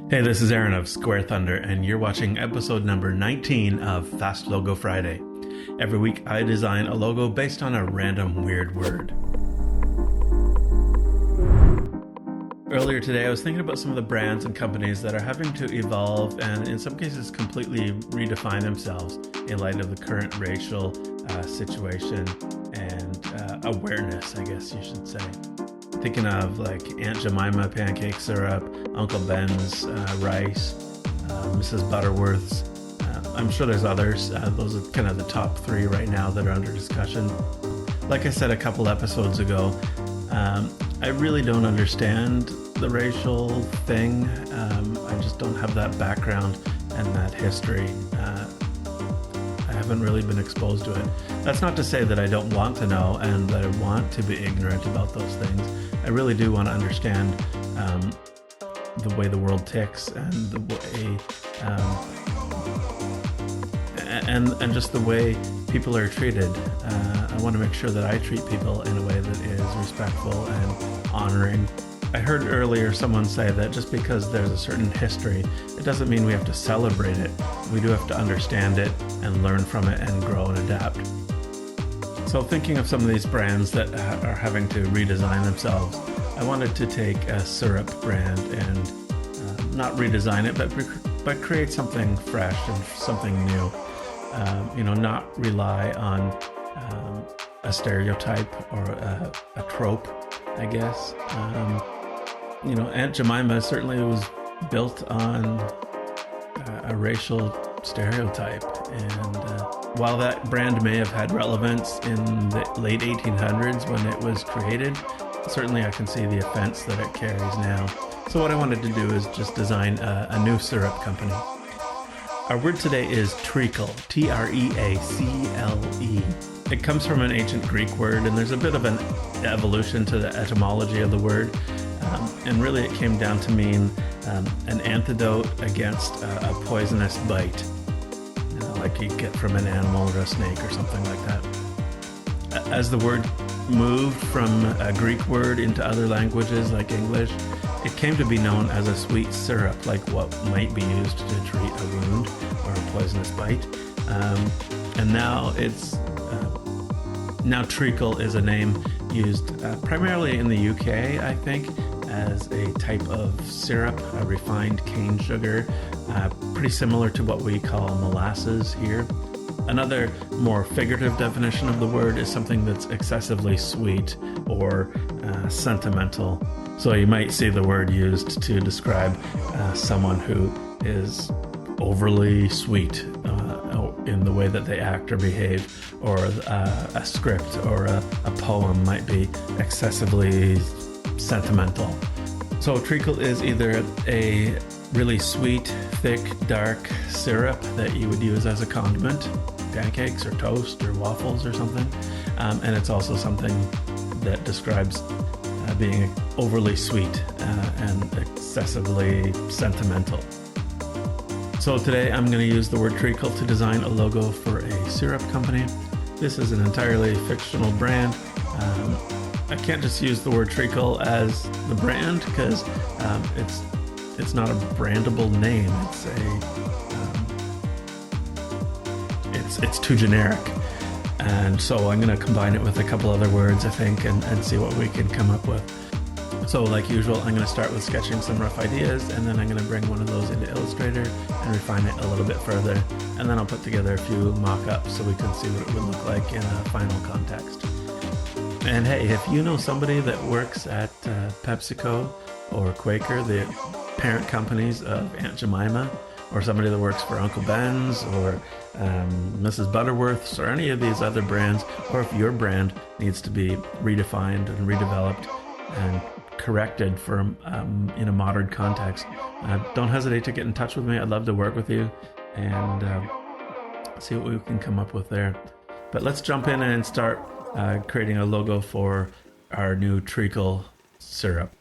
Hey, this is Aaron of Square Thunder, and you're watching episode number 19 of Fast Logo Friday. Every week, I design a logo based on a random weird word. Earlier today, I was thinking about some of the brands and companies that are having to evolve and, in some cases, completely redefine themselves in light of the current racial situation and awareness, I guess you should say. Thinking of like Aunt Jemima pancake syrup, Uncle Ben's rice, Mrs. Butterworth's. I'm sure there's others. Those are kind of the top three right now that are under discussion. Like I said a couple episodes ago, I really don't understand the racial thing. I just don't have that background and that history. I haven't really been exposed to it. That's not to say that I don't want to know and that I want to be ignorant about those things. I really do want to understand the way the world ticks and the way and just the way people are treated. I want to make sure that I treat people in a way that is respectful and honoring. I heard earlier someone say that just because there's a certain history, it doesn't mean we have to celebrate it. We do have to understand it and learn from it and grow and adapt. So thinking of some of these brands that are having to redesign themselves, I wanted to take a syrup brand and not redesign it, but create something fresh and something new. Not rely on a stereotype or a trope, I guess. Aunt Jemima certainly was built on a racial stereotype, and while that brand may have had relevance in the late 1800s when it was created, certainly I can see the offense that it carries now. So what I wanted to do is just design a new syrup company. Our word today is TREACLE, T-R-E-A-C-L-E. It comes from an ancient Greek word, and there's a bit of an evolution to the etymology of the word. And really it came down to mean an antidote against a poisonous bite, like you get from an animal or a snake or something like that. As the word moved from a Greek word into other languages like English, it came to be known as a sweet syrup, like what might be used to treat a wound or a poisonous bite. And now now treacle is a name used primarily in the UK, I think, as a type of syrup, a refined cane sugar, pretty similar to what we call molasses here. Another more figurative definition of the word is something that's excessively sweet or sentimental. So you might see the word used to describe someone who is overly sweet in the way that they act or behave, or a script or a poem might be excessively sentimental. So treacle is either a really sweet, thick, dark syrup that you would use as a condiment, pancakes or toast or waffles or something, and it's also something that describes being overly sweet and excessively sentimental. So today I'm going to use the word treacle to design a logo for a syrup company. This is an entirely fictional brand. I can't just use the word treacle as the brand because it's not a brandable name. It's too generic, and so I'm going to combine it with a couple other words, I think, and see what we can come up with. So like usual, I'm going to start with sketching some rough ideas, and then I'm going to bring one of those into Illustrator and refine it a little bit further, and then I'll put together a few mock-ups so we can see what it would look like in a final context. And hey, if you know somebody that works at Pepsico or Quaker, the parent companies of Aunt Jemima, or somebody that works for Uncle Ben's or Mrs. Butterworth's or any of these other brands, or if your brand needs to be redefined and redeveloped and corrected for in a modern context, don't hesitate to get in touch with me. I'd love to work with you and see what we can come up with there. But let's jump in and start creating a logo for our new treacle syrup.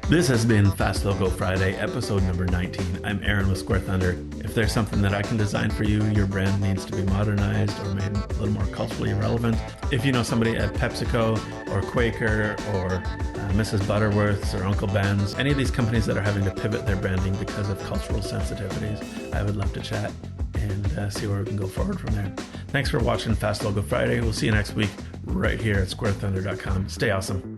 This has been Fast Logo Friday, episode number 19. I'm Aaron with Square Thunder. If there's something that I can design for you, your brand needs to be modernized or made a little more culturally relevant. If you know somebody at Pepsico or Quaker or Mrs. Butterworth's or Uncle Ben's, any of these companies that are having to pivot their branding because of cultural sensitivities, I would love to chat and see where we can go forward from there. Thanks for watching Fast Logo Friday. We'll see you next week right here at squarethunder.com. Stay awesome.